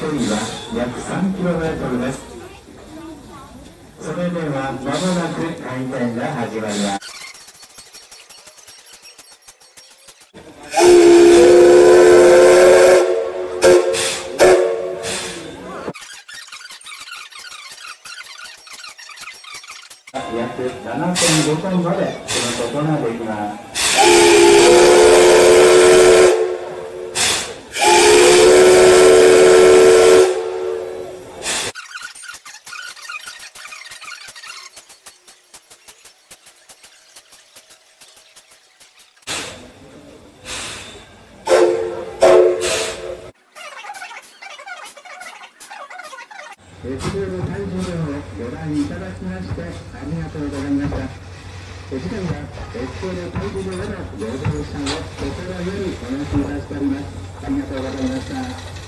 距離は約 3km です。それではまもなく回転が始まります。約 7.5 トンまで積むことができます。鉄道の体重をご覧いただきましてありがとうございました。次回は鉄道の体重へのご乗車を心よりお待ちいたしております。ありがとうございました。